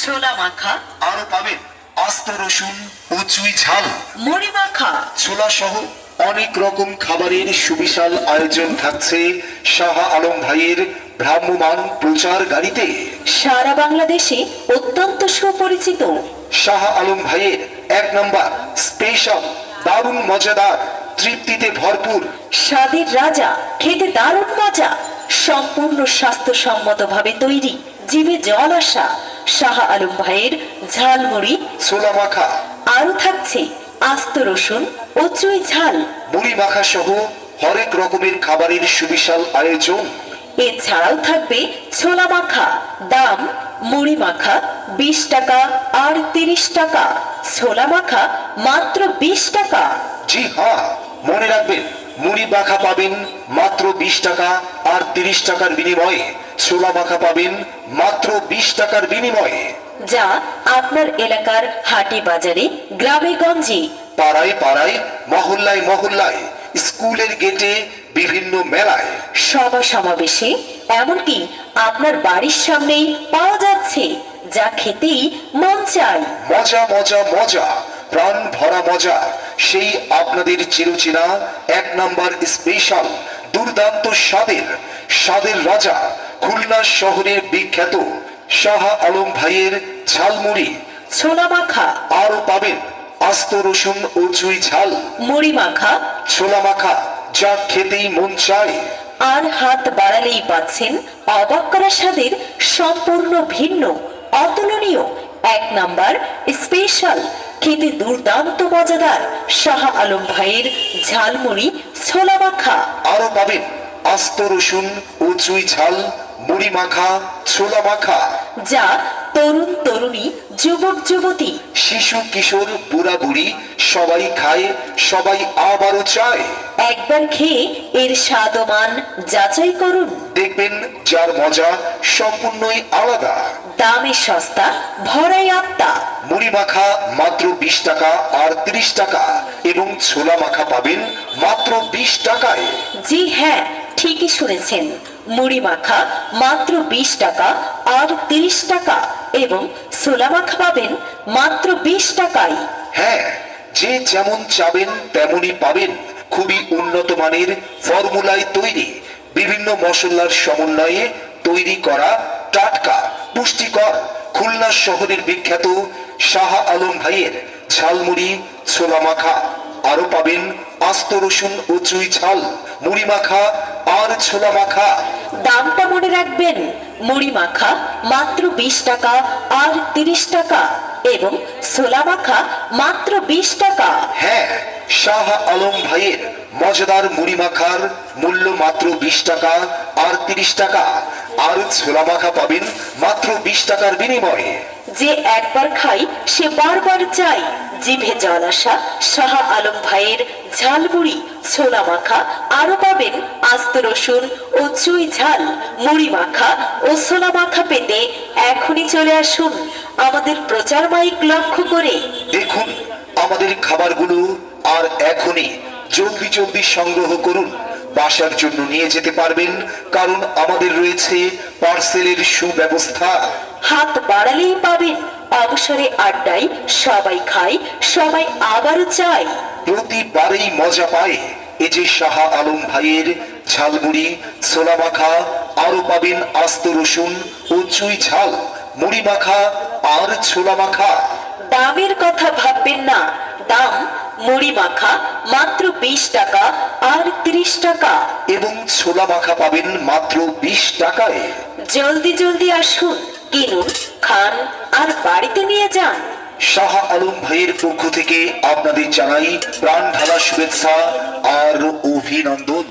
ছোলা মাখা, আরো পাবেন আস্ত রসুন ও চুই ঝাল, মুড়ি মাখা, ছোলা সহ অনেক রকম খাবারের সুবিশাল আয়োজন থাকছে শাহ আলম ভাইয়ের ভ্রাম্যমাণ প্রচার গাড়িতে। সারা বাংলাদেশে অত্যন্ত সুপরিচিত শাহ আলম ভাইয়ের 1 নম্বর স্পেশাল, দারুণ মজাদার, তৃপ্তিতে ভরপুর, স্বাদের রাজা, খেতে দারুণ মজা, সম্পূর্ণ স্বাস্থ্যসম্মতভাবে তৈরি, জিভে জল আসা শাহ আলম ভাইয়ের ঝালমুড়ি, ছোলা মাখা, আরও থাকছে আস্ত রসুন ও চুই ঝাল। মুড়ি মাখা সহ হরেক রকমের খাবারের সুবিশাল আয়োজন। এছাড়াও থাকবে ছোলা মাখা, দাম মুড়ি মাখা 20 টাকা আর 30 টাকা, ছোলা মাখা মাত্র 20 টাকা। জি হ্যাঁ, মনে রাখবেন মুড়ি মাখা পাবেন মাত্র 20 টাকা আর 30 টাকার বিনিময়ে ছোলা মাখা পাবেন মাত্র 20 টাকার বিনিময়ে। যা আপনার এলাকার হাটে বাজারে, গ্রামে গঞ্জে, পাড়ায় পাড়ায়, মহল্লায় মহল্লায়, স্কুলের গেটে, বিভিন্ন মেলায়, সভা সমাবেশে, এমনকি আপনার বাড়ির সামনেই পাওয়া যাচ্ছে, যা খেতেই মন চায়। মজা মজা মজা, প্রাণ ভরা মজা, সেই আপনাদের চিরচেনা 1 নম্বর স্পেশাল, দুর্দান্ত স্বাদের, স্বাদের রাজা, খুলনা শহরের বিখ্যাত শাহ আলম ভাইয়ের ঝালমুড়ি, ছোলা মাখা, আরো পাবেন আস্ত রসুন ও চুই ঝাল, মুড়ি মাখা, ছোলা মাখা, যা খেতেই মন চায়। আর হাত বাড়ালেই পাচ্ছেন অবাক করা স্বাদের সম্পূর্ণ ভিন্ন, অতুলনীয় 1 নাম্বার স্পেশাল, খেতে দুর্দান্ত মজাদার শাহ আলম ভাইয়ের ঝালমুড়ি, ছোলা মাখা। আরো পাবেন আস্ত রসুন ও চুই ঝাল, মুড়ি মাখা, ছোলা মাখা, যা তরুণ তরুণী, যুবক যুবতী, শিশু কিশোর বুড়া বুড়ি সবাই খায়, সবাই আবারও চায়। একবার খেয়ে এর স্বাদ ও মান যাচাই করুন। দেখবেন যার মজা সম্পূর্ণই আলাদা। দামে সস্তা, ভরাই আত্মা। মুড়ি মাখা মাত্র 20 টাকা আর 30 টাকা, এবং ছোলা মাখা পাবেন মাত্র 20 টাকায়। জি হ্যাঁ, ঠিকই শুনেছেন, মুড়ি মাখা মাত্র 20 টাকা আর 30 টাকা, এবং ছোলা মাখা পাবেন মাত্র 20 টাকায়। হ্যাঁ, যে যেমন চাবেন তেমনই পাবেন। খুবই উন্নত মানের ফর্মুলায় তৈরি, বিভিন্ন মশলার সমন্বয়ে তৈরি করা, টাটকা, পুষ্টিকর, খুলনা শহরের বিখ্যাত শাহ আলম ভাইয়ের ঝালমুড়ি, ছোলা মাখা। আরো পাবেন আস্ত রসুন ও চুই ঝাল, মুড়ি মাখা আর ছোলা মাখা। দামটা মনে রাখবেন, মুড়ি মাখা মাত্র 20 টাকা আর 30 টাকা, এবং ছোলা মাখা মাত্র 20 টাকা। হ্যাঁ, শাহ আলম ভাইয়ের মজাদার মুড়ি মাখার মূল্য মাত্র 20 টাকা আর 30 টাকা, আর ছোলা মাখা পাবেন মাত্র 20 টাকার বিনিময়ে। যে একবার খাই সে বারবার চাই, জিভে জল আসা শাহ আলম ভাইয়ের ঝালমুড়ি, ছোলা মাখা। আরো পাবেন আস্ত রসুন ও চুই ঝাল, মুড়ি মাখা ও ছোলা মাখা পেতে এখনই চলে আসুন আমাদের প্রচার মাইক লক্ষ্য করে। দেখুন আমাদের খাবারগুলো, আর এখনই জলদি জলদি সংগ্রহ করুন। বাসার জন্য নিয়ে যেতে পারবেন, কারণ আমাদের রয়েছে পার্সেলের সুব্যবস্থা। হাত বাড়ালেই পাবেন, অবসরে আড্ডায় সবাই খায়, সবাই আবারও চায়। প্রতিবারেই মজা পায় এই যে শাহ আলম ভাইয়ের ঝালমুড়ি, ছোলা মাখা। আরো পাবেন আস্ত রসুন ও চুই ঝাল, মুড়ি মাখা আর ছোলা মাখা। দামের কথা ভাববেন না, দাম মুড়ি মাখা মাত্র 20 টাকা আর 30 টাকা, এবং ছোলা মাখা পাবেন মাত্র 20 টাকায়। জলদি জলদি আসুন, কিনুন, খান আর বাড়িতে নিয়ে যান। শাহ আলম ভাইয়ের পক্ষ থেকে আপনাদের জানাই প্রাণ ঢালা শুভেচ্ছা আর অভিনন্দন।